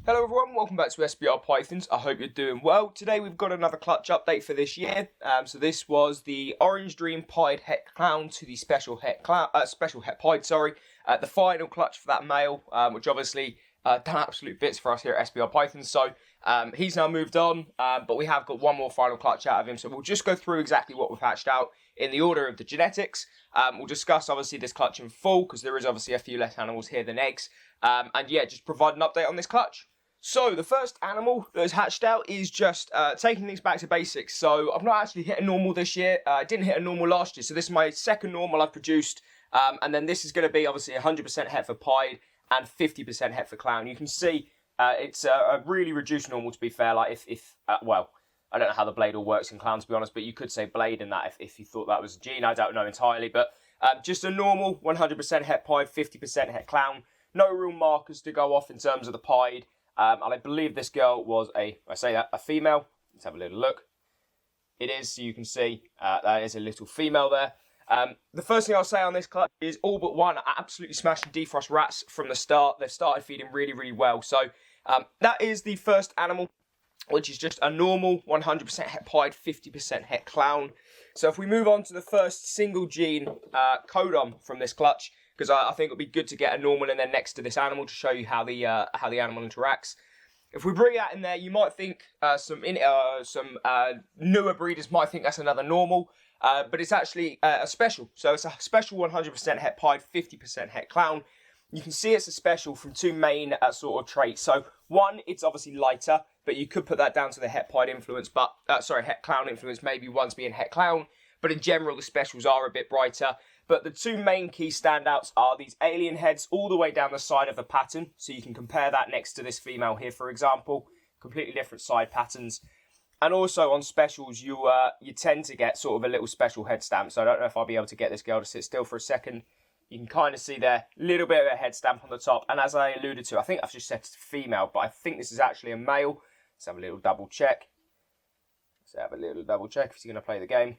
Hello everyone, welcome back to SBR Pythons. I hope you're doing well. Today we've got another clutch update for this year. So this was the Orange Dream Pied Het Clown to the Special Het Pied, the final clutch for that male, which obviously done absolute bits for us here at SBR Pythons. So he's now moved on, but we have got one more final clutch out of him. So we'll just go through exactly what we've hatched out in the order of the genetics. We'll discuss obviously this clutch in full because there is obviously a few less animals here than eggs. And yeah, just provide an update on this clutch. So the first animal that was hatched out is just taking things back to basics. So I've not actually hit a normal this year. I didn't hit a normal last year. So this is my second normal I've produced. And then this is going to be obviously 100% het for pied and 50% het for clown. You can see it's a really reduced normal, to be fair. Like well, I don't know how the blade all works in clown, to be honest, but you could say blade in that if you thought that was a gene. I don't know entirely, but just a normal 100% het pied, 50% het clown. No real markers to go off in terms of the pied. And I believe this girl was a female. Let's have a little look. It is, so you can see, that is a little female there. The first thing I'll say on this clutch is all but one are absolutely smashing defrost rats from the start. They've started feeding really, really well. So that is the first animal, which is just a normal 100% het pied, 50% het clown. So if we move on to the first single gene codon from this clutch, because I think it'll be good to get a normal in there next to this animal to show you how the animal interacts. If we bring that in there, you might think some newer breeders might think that's another normal, but it's actually a special. So it's a special 100% het pied, 50% het clown. You can see it's a special from two main sort of traits. So one, it's obviously lighter, but you could put that down to the het pied influence, but het clown influence, maybe one's being het clown, but in general the specials are a bit brighter. But the two main key standouts are these alien heads all the way down the side of the pattern. So you can compare that next to this female here, for example. Completely different side patterns. And also on specials, you tend to get sort of a little special head stamp. So I don't know if I'll be able to get this girl to sit still for a second. You can kind of see there, a little bit of a head stamp on the top. And as I alluded to, I think I've just said it's female, but I think this is actually a male. Let's have a little double check. If he's going to play the game.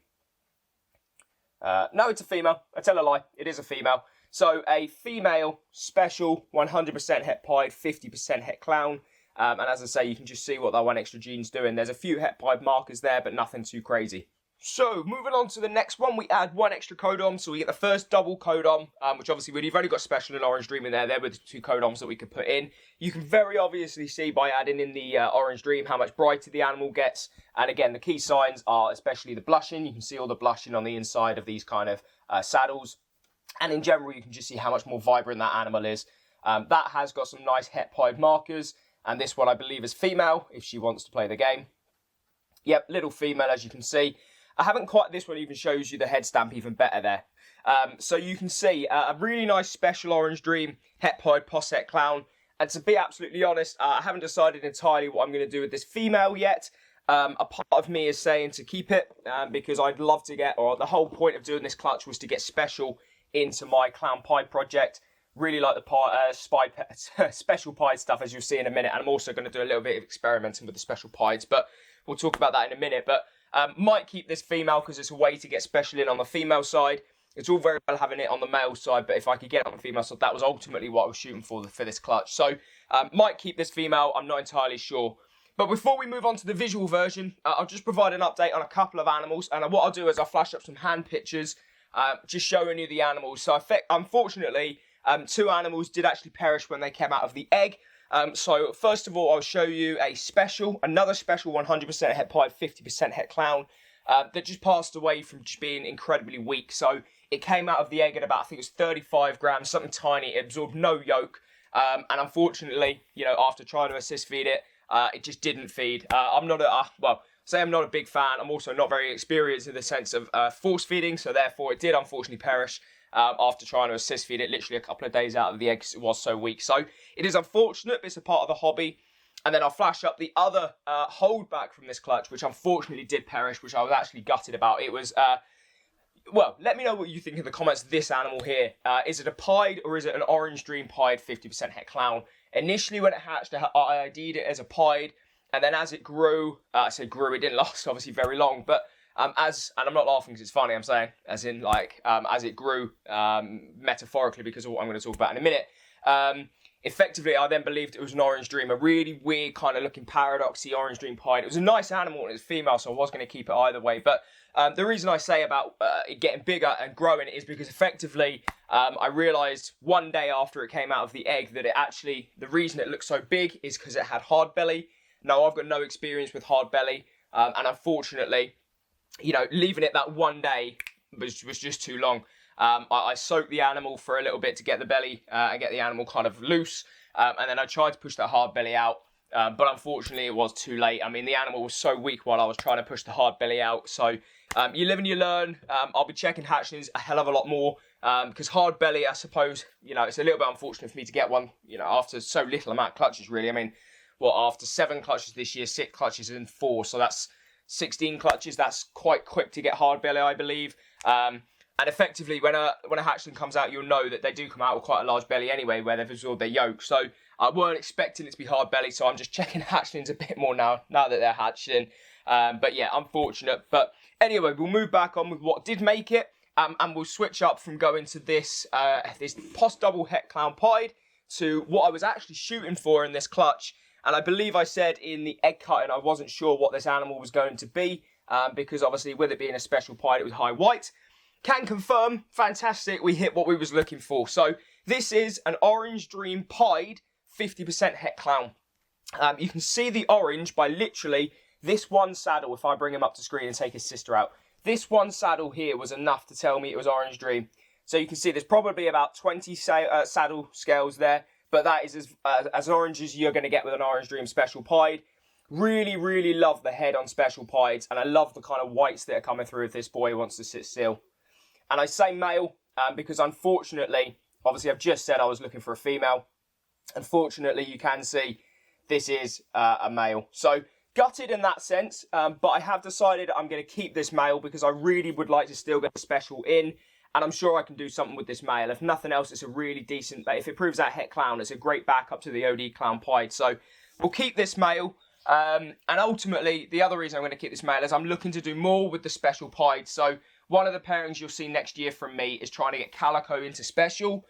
No, it's a female. I tell a lie. It is a female. So a female special 100% het pied, 50% het clown. And as I say, you can just see what that one extra gene's doing. There's a few het pied markers there, but nothing too crazy. So moving on to the next one, we add one extra codon. So we get the first double codon, which obviously we've only got special and orange dream in there. There were the two codons that we could put in. You can very obviously see by adding in the orange dream how much brighter the animal gets. And again, the key signs are especially the blushing. You can see all the blushing on the inside of these kind of saddles. And in general, you can just see how much more vibrant that animal is. That has got some nice het pied markers. And this one I believe is female, if she wants to play the game. Yep, little female, as you can see. I haven't quite, this one even shows you the head stamp even better there. So you can see a really nice special orange dream, het pied, posset clown. And to be absolutely honest, I haven't decided entirely what I'm going to do with this female yet. A part of me is saying to keep it because I'd love to get, or the whole point of doing this clutch was to get special into my clown pied project. Really like the special pied stuff, as you'll see in a minute. And I'm also going to do a little bit of experimenting with the special pieds, but we'll talk about that in a minute. But might keep this female because it's a way to get special in on the female side. It's all very well having it on the male side, but if I could get it on the female side, that was ultimately what I was shooting for this clutch. So might keep this female, I'm not entirely sure. But before we move on to the visual version, I'll just provide an update on a couple of animals. And what I'll do is I'll flash up some hand pictures, just showing you the animals. So unfortunately, two animals did actually perish when they came out of the egg. So first of all, I'll show you another special 100% het pied, 50% het clown that just passed away from just being incredibly weak. So it came out of the egg at about, I think it was 35 grams, something tiny. It absorbed no yolk. And unfortunately, after trying to assist feed it, it just didn't feed. I'm not a big fan. I'm also not very experienced in the sense of force feeding. So therefore, it did unfortunately perish. After trying to assist feed it literally a couple of days out of the egg because it was so weak. So it is unfortunate, but it's a part of the hobby. And then I'll flash up the other holdback from this clutch, which unfortunately did perish, which I was actually gutted about. It was, let me know what you think in the comments of this animal here. Is it a pied or is it an orange dream pied 50% het clown? Initially when it hatched, I ID'd it as a pied. And then as it grew, it didn't last obviously very long, but and I'm not laughing because it's funny, I'm saying, as in, like, as it grew, metaphorically, because of what I'm going to talk about in a minute, effectively, I then believed it was an orange dream, a really weird kind of looking paradoxy orange dream pied. It was a nice animal and it was female, so I was going to keep it either way. But the reason I say about it getting bigger and growing is because effectively, I realised one day after it came out of the egg that it actually, the reason it looked so big is because it had hard belly. Now, I've got no experience with hard belly, and unfortunately, you know, leaving it that one day was just too long. I soaked the animal for a little bit to get the belly and get the animal kind of loose, and then I tried to push that hard belly out, but unfortunately it was too late. I mean, the animal was so weak while I was trying to push the hard belly out. So you live and you learn. I'll be checking hatchlings a hell of a lot more, because hard belly, I suppose, you know, it's a little bit unfortunate for me to get one, you know, after so little amount of clutches, really. I mean, after 7 clutches this year, 6 clutches in 4, so that's 16 clutches. That's quite quick to get hard belly, I believe. And effectively, when a hatchling comes out, you'll know that they do come out with quite a large belly anyway, where they've absorbed their yolk. So I weren't expecting it to be hard belly, so I'm just checking hatchlings a bit more now that they're hatching. But yeah, unfortunate. But anyway, we'll move back on with what did make it, and we'll switch up from going to this post double het clown pied to what I was actually shooting for in this clutch. And I believe I said in the egg cutting I wasn't sure what this animal was going to be, because obviously with it being a special pied, it was high white. Can confirm, fantastic, we hit what we was looking for. So this is an orange dream pied 50% het clown. You can see the orange by literally this one saddle. If I bring him up to screen and take his sister out, this one saddle here was enough to tell me it was orange dream. So you can see there's probably about 20 saddle scales there, but that is as orange as you're going to get with an orange dream special pied. Really, really love the head on special pieds, and I love the kind of whites that are coming through if this boy wants to sit still. And I say male because unfortunately, obviously I've just said I was looking for a female. Unfortunately, you can see this is a male. So gutted in that sense, but I have decided I'm going to keep this male because I really would like to still get a special in. And I'm sure I can do something with this male. If nothing else, it's a really decent, if it proves that het clown, it's a great backup to the OD clown pied. So we'll keep this male. And ultimately, the other reason I'm going to keep this male is I'm looking to do more with the special pied. So one of the pairings you'll see next year from me is trying to get Calico into special.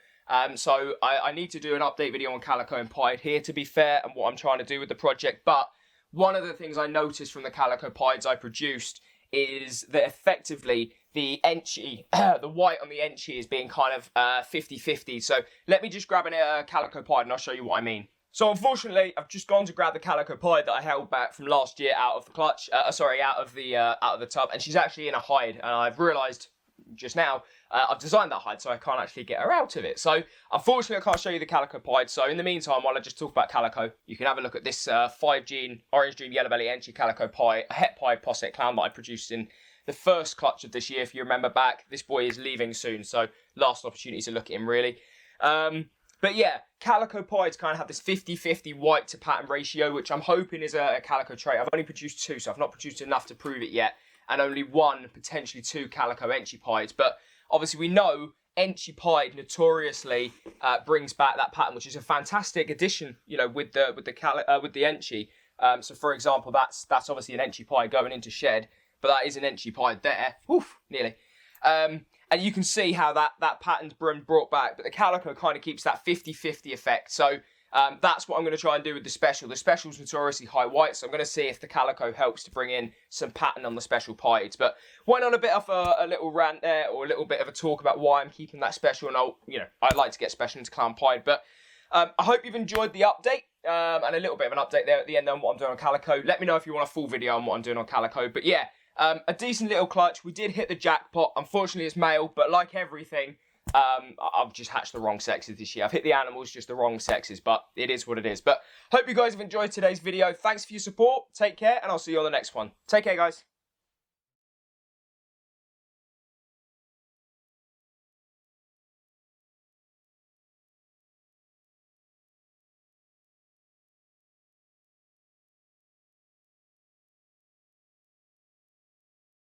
So I need to do an update video on Calico and pied here, to be fair, and what I'm trying to do with the project. But one of the things I noticed from the Calico pieds I produced is that effectively the enchy, the white on the enchy is being kind of 50-50. So let me just grab a Calico pied and I'll show you what I mean. So unfortunately, I've just gone to grab the Calico pied that I held back from last year out of the clutch, out of the tub, and she's actually in a hide. And I've realised just now I've designed that hide, so I can't actually get her out of it. So unfortunately, I can't show you the Calico pied. So in the meantime, while I just talk about Calico, you can have a look at this 5 orange dream yellow belly enchy Calico pied, a het pied posset clown that I produced in the first clutch of this year. If you remember back, this boy is leaving soon, so last opportunity to look at him really. But yeah, Calico pieds kind of have this 50-50 white to pattern ratio, which I'm hoping is a Calico trait. I've only produced 2, so I've not produced enough to prove it yet, and only 1, potentially 2 Calico enchy pieds. But obviously we know enchy pied notoriously brings back that pattern, which is a fantastic addition, you know, with the enchy. So for example, that's obviously an enchy pied going into shed, but that is an enchy pied there. Oof, nearly. And you can see how that pattern's been brought back, but the Calico kind of keeps that 50-50 effect. So that's what I'm going to try and do with the special. The special's notoriously high white, so I'm going to see if the Calico helps to bring in some pattern on the special pieds. But went on a bit of a little rant there, or a little bit of a talk about why I'm keeping that special, and I'd like to get special into clown pied. But I hope you've enjoyed the update, and a little bit of an update there at the end on what I'm doing on Calico. Let me know if you want a full video on what I'm doing on Calico. But yeah, a decent little clutch. We did hit the jackpot. Unfortunately, it's male, but like everything, I've just hatched the wrong sexes this year. I've hit the animals, just the wrong sexes, but it is what it is. But hope you guys have enjoyed today's video. Thanks for your support. Take care, and I'll see you on the next one. Take care, guys.